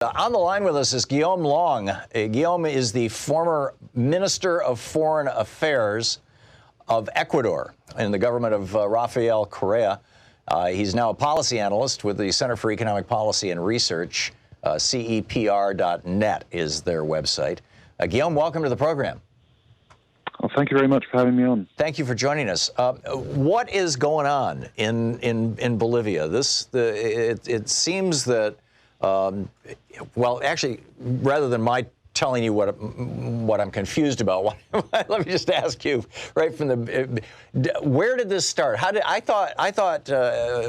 On the line with us is Gullaume Long. Guillaume is the former Minister of Foreign Affairs of Ecuador in the government of Rafael Correa. He's now a policy analyst with the Center for Economic Policy and Research. CEPR.net is their website. Guillaume, welcome to the program. Well, thank you very much for having me on. Thank you for joining us. What is going on in Bolivia? It seems that well, actually, rather than my telling you what I'm confused about, let me just ask you right from the where did this start? I thought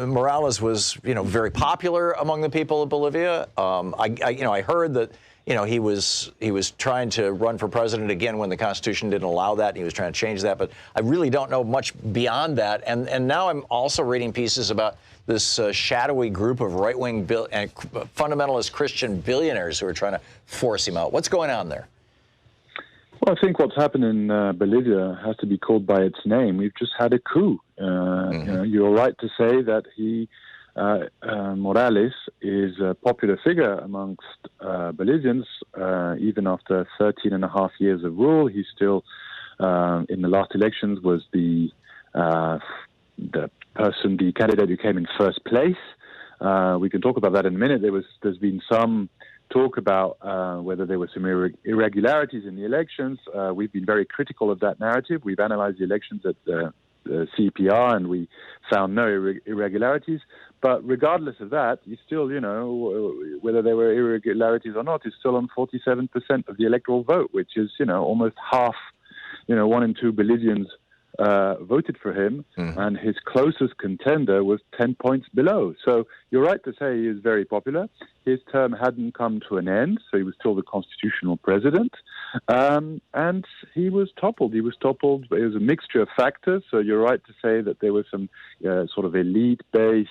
Morales was very popular among the people of Bolivia. I heard that he was trying to run for president again when the Constitution didn't allow that, and he was trying to change that. But I really don't know much beyond that. And now I'm also reading pieces about this shadowy group of right-wing and fundamentalist Christian billionaires who are trying to force him out. What's going on there? Well, I think what's happened in Bolivia has to be called by its name. We've just had a coup. You're right to say that Morales is a popular figure amongst Bolivians. Even after 13 and a half years of rule, he still, in the last elections, was the candidate who came in first place. We can talk about that in a minute. There's been some talk about whether there were some irregularities in the elections. We've been very critical of that narrative. We've analyzed the elections at the CPR, and we found no irregularities. But regardless of that, you still, whether there were irregularities or not, is still on 47% of the electoral vote, which is, almost half, 1 in 2 Bolivians voted for him, and his closest contender was 10 points below. So you're right to say he is very popular. His term hadn't come to an end, so he was still the constitutional president. And he was toppled. It was a mixture of factors. So you're right to say that there were some sort of elite-based,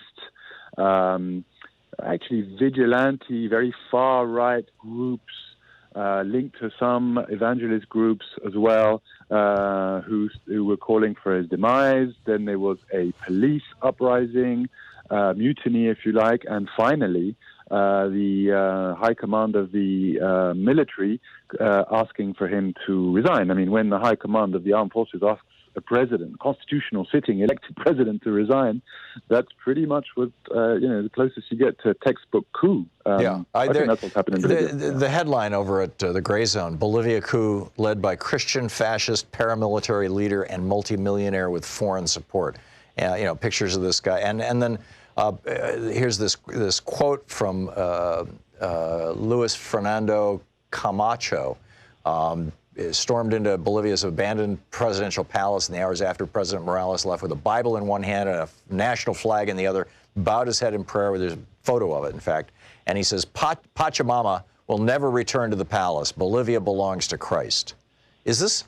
actually vigilante, very far-right groups linked to some evangelist groups as well, who were calling for his demise. Then there was a police uprising, mutiny, if you like, and finally the high command of the military asking for him to resign. I mean, when the high command of the armed forces asks a president, constitutional sitting elected president, to resign, that's pretty much what the closest you get to a textbook coup. I think that's what's happened in Bolivia. The headline over at the Gray Zone: Bolivia coup led by Christian fascist paramilitary leader and multimillionaire with foreign support. Pictures of this guy, and then here's this quote from Luis Fernando Camacho. Stormed into Bolivia's abandoned presidential palace in the hours after President Morales left with a Bible in one hand and a national flag in the other, bowed his head in prayer. There's a photo of it, in fact. And he says, Pachamama will never return to the palace. Bolivia belongs to Christ. Is this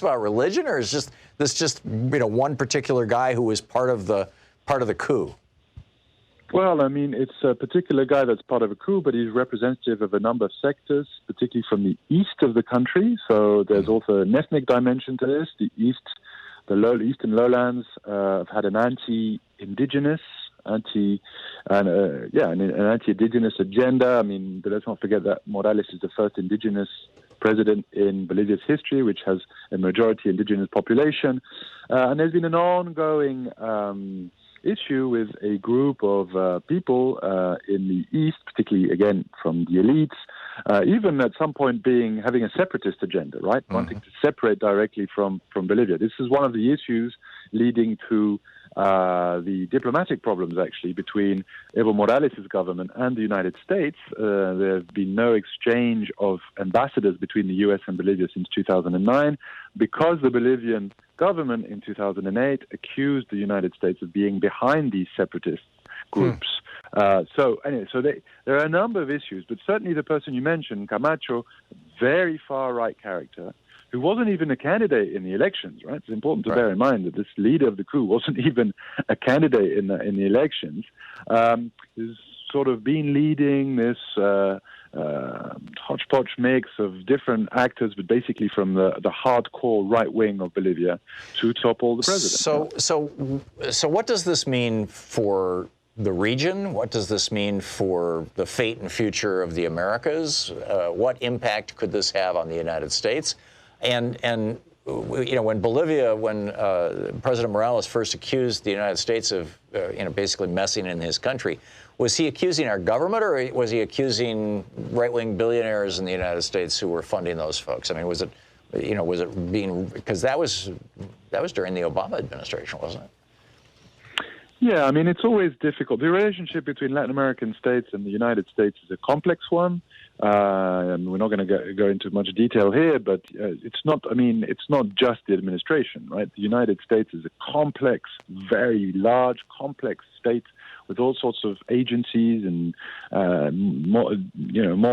about religion, or is this just one particular guy who was part of the coup? Well, I mean, it's a particular guy that's part of a coup, but he's representative of a number of sectors, particularly from the east of the country. So there's also an ethnic dimension to this. The eastern lowlands have had an anti-indigenous, an anti-indigenous agenda. I mean, but let's not forget that Morales is the first indigenous president in Bolivia's history, which has a majority indigenous population. And there's been an ongoing issue with a group of people in the east, particularly, again, from the elites, even at some point having a separatist agenda, right? Wanting to separate directly from Bolivia. This is one of the issues leading to the diplomatic problems, actually, between Evo Morales' government and the United States. There has been no exchange of ambassadors between the U.S. and Bolivia since 2009, because the Bolivian government in 2008 accused the United States of being behind these separatist groups. So there are a number of issues, but certainly the person you mentioned, Camacho, very far-right character, who wasn't even a candidate in the elections, right? It's important to bear in mind that this leader of the coup wasn't even a candidate in the elections. Has sort of been leading this hodgepodge mix of different actors, but basically from the hardcore right wing of Bolivia to topple the president. So what does this mean for the region? What does this mean for the fate and future of the Americas? What impact could this have on the United States? And you know, when President Morales first accused the United States of you know, basically messing in his country, was he accusing our government, or was he accusing right-wing billionaires in the United States who were funding those folks? I mean, was it, you know, was it being, because that was during the Obama administration, wasn't it? Yeah, I mean, it's always difficult. The relationship between Latin American states and the United States is a complex one. And we're not going to go into much detail here, but it's not, I mean, it's not just the administration, right? The United States is a complex, very large, complex state with all sorts of agencies and more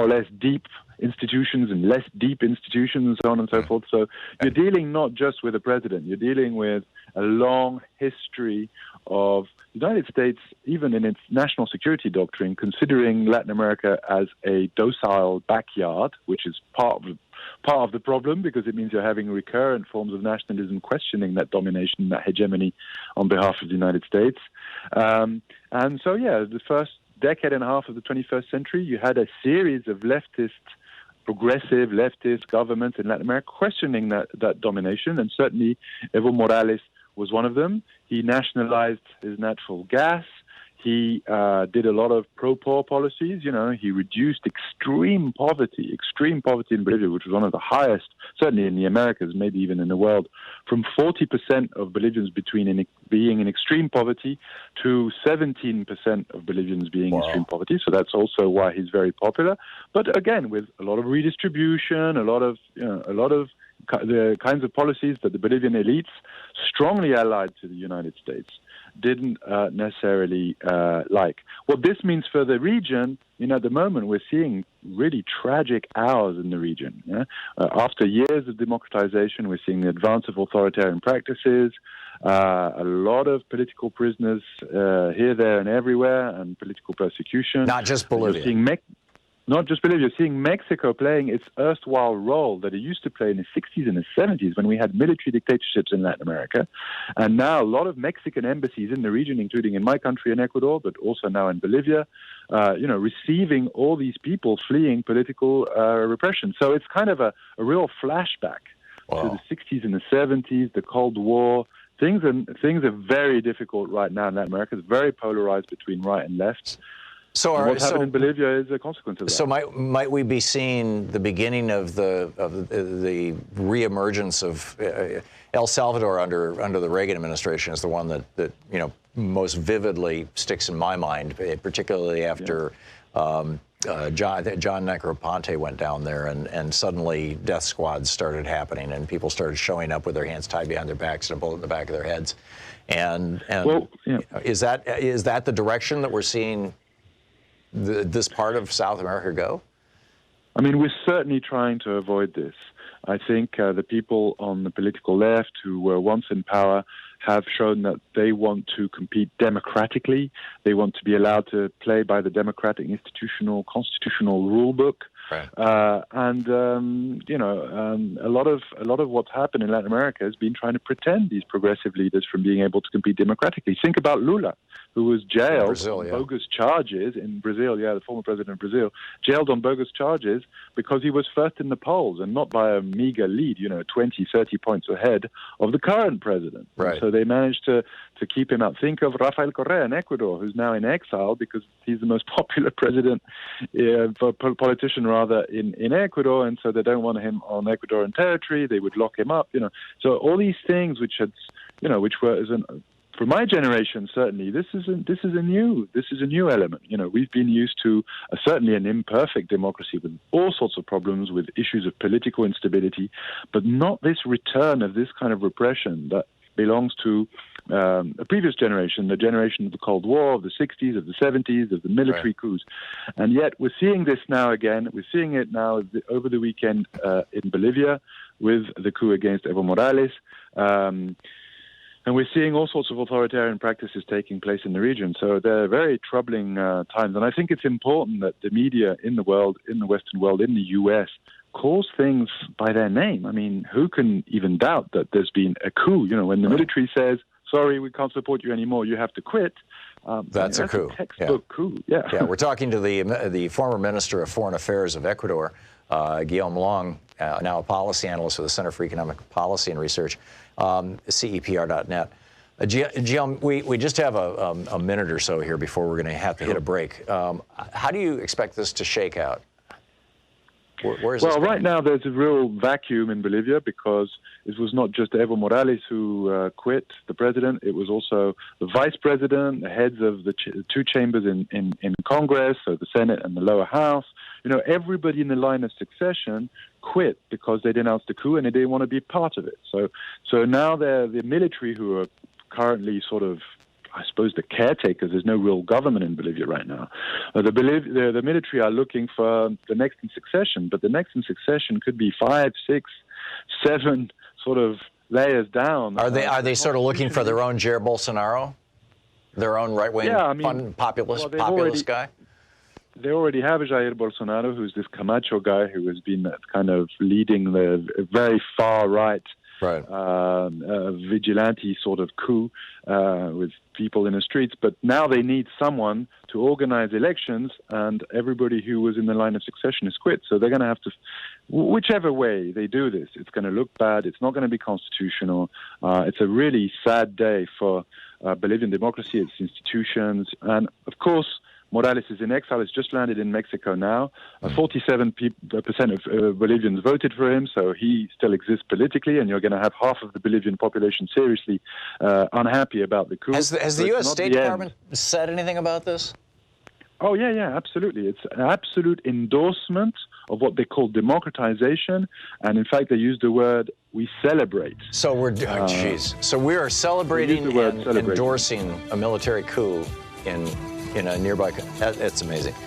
or less deep institutions and less deep institutions and so on and so forth. So you're dealing not just with a president, you're dealing with a long history of the United States, even in its national security doctrine, considering Latin America as a docile backyard, which is part of the problem, because it means you're having recurrent forms of nationalism questioning that domination, that hegemony on behalf of the United States. And so, yeah, the first decade and a half of the 21st century, you had a series of progressive leftist governments in Latin America questioning that domination, and certainly Evo Morales was one of them. He nationalized his natural gas. He did a lot of pro-poor policies. You know, he reduced extreme poverty in Bolivia, which was one of the highest, certainly in the Americas, maybe even in the world, from 40% of Bolivians being in extreme poverty to 17% of Bolivians being in extreme poverty. So that's also why he's very popular. But again, with a lot of redistribution, a lot of the kinds of policies that the Bolivian elites, strongly allied to the United States, didn't necessarily like. What this means for the region, you know, at the moment we're seeing really tragic hours in the region. Yeah? After years of democratization, we're seeing the advance of authoritarian practices, a lot of political prisoners here, there, and everywhere, and political persecution. Not just Bolivia. Not just Bolivia, you're seeing Mexico playing its erstwhile role that it used to play in the 60s and the 70s when we had military dictatorships in Latin America. And now a lot of Mexican embassies in the region, including in my country in Ecuador, but also now in Bolivia, receiving all these people fleeing political repression. So it's kind of a real flashback to the 60s and the 70s, the Cold War. Things are very difficult right now in Latin America. It's very polarized between right and left. So what's happened in Bolivia is a consequence of that. So might we be seeing the beginning of the reemergence of El Salvador under the Reagan administration is the one that you know most vividly sticks in my mind, particularly after John Negroponte went down there and suddenly death squads started happening and people started showing up with their hands tied behind their backs and a bullet in the back of their heads. Is that the direction that we're seeing this part of South America go? I mean, we're certainly trying to avoid this. I think the people on the political left who were once in power have shown that they want to compete democratically. They want to be allowed to play by the democratic constitutional rule book. Right. A lot of what's happened in Latin America has been trying to prevent these progressive leaders from being able to compete democratically. Think about Lula, who was jailed on bogus charges in Brazil, the former president of Brazil, jailed on bogus charges because he was first in the polls and not by a meager lead, 20, 30 points ahead of the current president. Right. So they managed to keep him out. Think of Rafael Correa in Ecuador, who's now in exile because he's the most popular president, politician rather, in Ecuador, and so they don't want him on Ecuadorian territory. They would lock him up, So all these things which were for my generation, certainly, this is a new element. We've been used to certainly an imperfect democracy with all sorts of problems, with issues of political instability, but not this return of this kind of repression that belongs to a previous generation, the generation of the Cold War, of the 60s, of the 70s, of the military coups. And yet we're seeing this now again. We're seeing it now over the weekend in Bolivia with the coup against Evo Morales. And we're seeing all sorts of authoritarian practices taking place in the region. So they're very troubling times. And I think it's important that the media in the world, in the Western world, in the U.S., calls things by their name. I mean, who can even doubt that there's been a coup? When the military says, sorry, we can't support you anymore, you have to quit. That's a coup. A textbook coup. Yeah. Yeah, we're talking to the former Minister of Foreign Affairs of Ecuador, Gullaume Long, now a policy analyst with the Center for Economic Policy and Research, CEPR.net. Guillaume, we just have a minute or so here before we're going to have to hit a break. How do you expect this to shake out? Where is this going? Right now there's a real vacuum in Bolivia because it was not just Evo Moralas who quit, the president. It was also the vice president, the heads of the two chambers in Congress, so the Senate and the lower house. You know, everybody in the line of succession quit because they denounced the coup and they didn't want to be part of it. So now they're the military who are currently sort of, I suppose, the caretakers. There's no real government in Bolivia right now. The military are looking for the next in succession, but the next in succession could be 5, 6, 7 sort of layers down. Are they sort of looking for their own Jair Bolsonaro, their own right-wing populist guy? They already have Jair Bolsonaro, who's this Camacho guy who has been kind of leading the very far right. Right. Vigilante sort of coup with people in the streets. But now they need someone to organize elections, and everybody who was in the line of succession has quit. So they're going to have to, whichever way they do this, it's going to look bad. It's not going to be constitutional. It's a really sad day for Bolivian democracy, its institutions. And, of course, Morales is in exile. He's just landed in Mexico now. 47% of Bolivians voted for him, so he still exists politically, and you're going to have half of the Bolivian population seriously unhappy about the coup. Has the U.S. State Department said anything about this? Oh, yeah, absolutely. It's an absolute endorsement of what they call democratization, and in fact, they use the word "we celebrate." So so we are celebrating and endorsing a military coup in a nearby country. That's amazing.